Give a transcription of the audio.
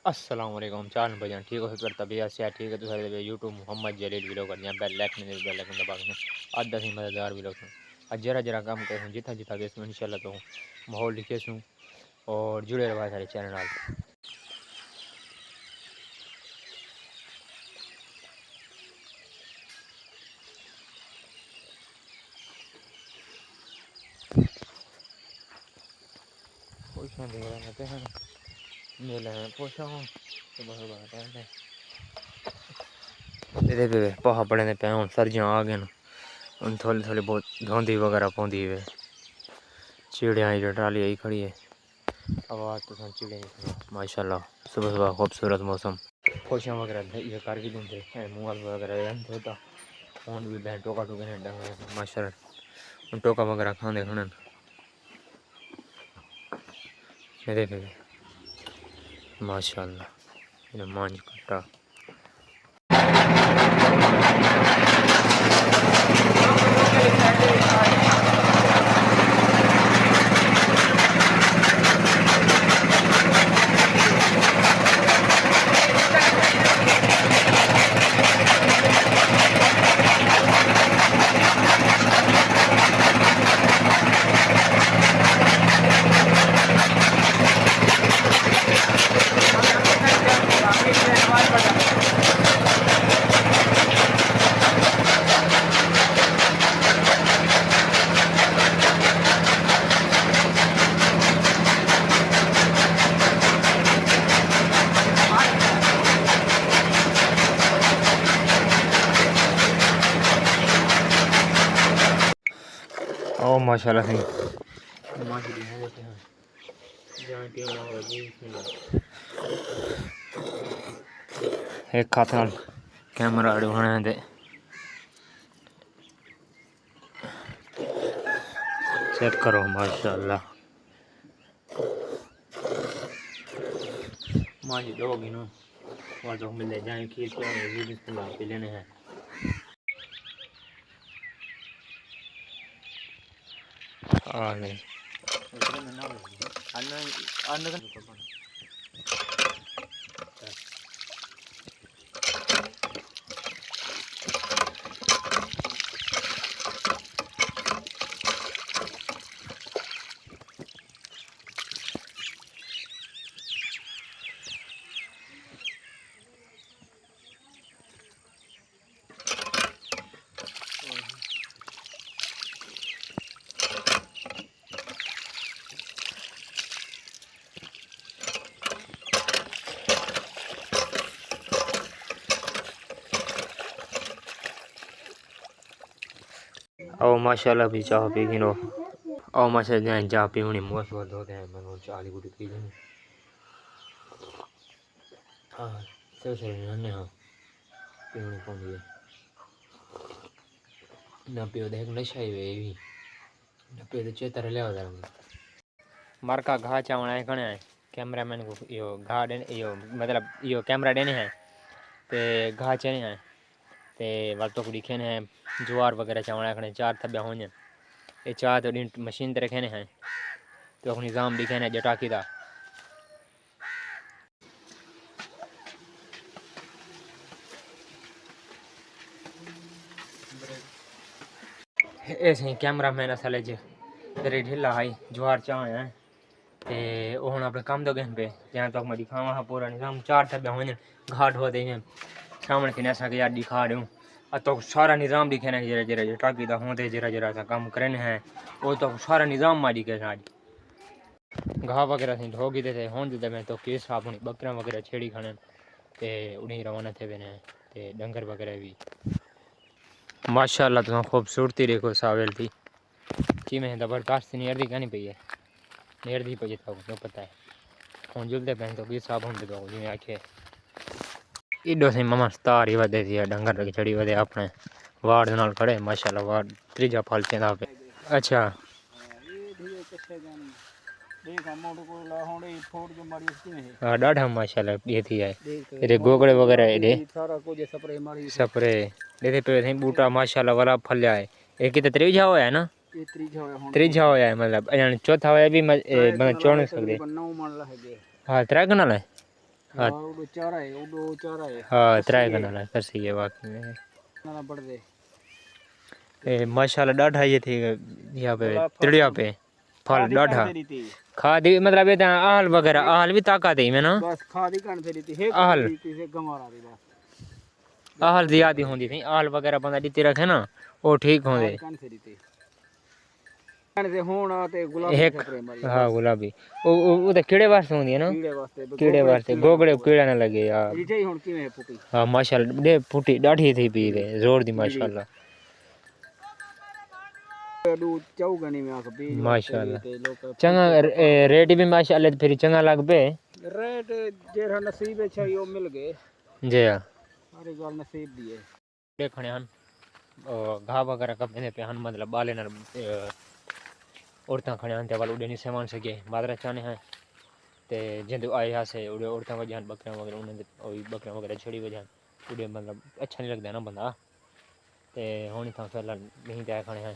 अस्सलाम वालेकुम चाल बजान ठीक हो फिर तबीयत से ठीक है तो सारे यूट्यूब मोहम्मद जलील व्लॉग कर दिया बेल लाइक नहीं बेल लाइक दबा के आज 10 मज़ेदार व्लॉग आज जरा जरा काम कर जितना जितना बेस में इंशाल्लाह तो माहौल लिखे सूँ और जुड़े रहा सारे चैनल नाल। पोछा दे रहे थे हैं मेले हैं पोछा हूँ तो बहुत बात है इधर पे पोहा पड़े ने पे हूँ सर्दियाँ आ गए उन थोड़ी थोड़ी बहुत धोंदी वगैरह पौंदी है चिड़िया ही टाली ही खड़ी है आवाज़ तो सुन चिड़िया माशाल्लाह सुबह सुबह खूबसूरत मौसम पोछा वगैरह ये कर भी देते मुँह वगैरह होता फोन भी बहन टोका टोके ने डंग माशाल्लाह टोका वगैरह खाने खाने ये माशाल्लाह ये मांझ कट्टा ओ माशाल्लाह से एक हाथ नाल कैमरा उड़ाने दे चेक करो माशाल्लाह माजी डॉग नो वाजो मिले जाए खीर को बिस्मिल्लाह पी लेने हैं आ नहीं ओ माशाल्लाह भी चाह पी गिनो ओ माशाल्लाह चाह पी होनी मौत बहुत होते हैं मैं चाह की गुटी पी लेनी हाँ सही रहने हाँ पीनी पौंदी है ना पियो देख नशा ही वे भी ना पियो तो चेतर ले होता है मार का घा चावना है कने कैमरामैन को यो घा देने यो मतलब यो कैमरा देने हैं ते घा चने हैं ते वाल तो लिखे हैं ज्वार वगैरह चावना खने चार थब्या होने ये चार तो मशीन ते रखे हैं तो निज़ाम लिखे हैं जटाकी दा ऐसे कैमरामैन असल तेरे ढिला है ज्वार चाह है ते हुण अपने काम तो गहन पे जहाँ तक मैं दिखावा हाँ पूरा निज़ाम चार थब्या होने घाट होते हैं सामने से ऐसा यार दिखा दूँ तो सारा निज़ाम दिखे ना जरा जरा जटाकी दा होते जरा जरा सा काम करने हैं वो तो सारा निज़ाम मारी के आज घाह वगैरह थी ढोगी देते हों देते मैं तो केस अपनी बकरा वगैरह छेड़ी खाने ते उन्हीं रवाना थे बने ते डंगर वगैरह भी माशाल्लाह तो खूबसूरती देखो सावेल थी कि मैं ज़बरदस्त नियरदी कहनी पई है नियरदी पई था तो पता है हूँ जुलते पैन तो केस साहब होंगे तो जिमें आखे इडो से ममा स्टार ही वधे थी डंगर की छड़ी वधे अपने वार्ड नाल खड़े माशाल्लाह वार्ड त्रीजा फल चेंदा पे अच्छा हाँ डाढ़ा माशाल्लाह ये थी है ये गोगड़े वगैरह ये स्प्रे देते पे थे बूटा माशाल्लाह वाला फलिया है एक तो त्रीजा होया है ना त्रीजा होया है मतलब चौथा होया भी मतलब छोड़ नहीं सकते हाँ त्रै कनाल है हाँ उडो चारा है, उडो चारा है। हाँ ट्राई करना ला कर सही है वाकई में ना बढ़ दे। ए माशाल्लाह डाढ़ा ये थी यहाँ पे बड़ा फल तिड़िया पे फल खादी कण डाढ़ा तेरी थी। खादी मतलब ये आल वगैरह आल भी ताकत है में ना बस खादी कण तेरी थी। हे आल दी से गंवारा दी बस। आल ज्यादा होंदी थी आल वगैरह बंदा दी रखे ना वो ठीक होंदे आल कण तेरी थी। कण से होना ते गुलाबी एक से प्रेम वाली हाँ बस। गुलाबी वो तो कीड़े वास्ते होंदी है ना कीड़े वास्ते कीड़े वास्ते गोगड़े कीड़ा ना लगे यार रिठे ही हुन किवें पुटी। हाँ माशाल्लाह दे फूटी डाढ़ी थी पी दे जोर दी माशाल्लाह डू चौगनी में आख बीज माशाल्लाह ते लोग चंगा रेट भी माशाल्लाह फिर चंगा लग पे रेट जेरा नसीब है चाहिए वो मिल गए। जी हाँ सारी गल नसीब दी है। देखने हन घाह वगैरह कपने पे हन मतलब बाले न औरतां खड़े हन ते वाल उड़े नहीं सेवान सके बादरा चाने हैं ते जिंद आए हासे उड़े औरतां वजह बकरियां वगैरह उन्हें बकरियां वगैरह छड़ी वजह उड़े मतलब अच्छा नहीं लगता ना बंदा ते हुन इत्थां फिलहाल नहीं जाए खाने हैं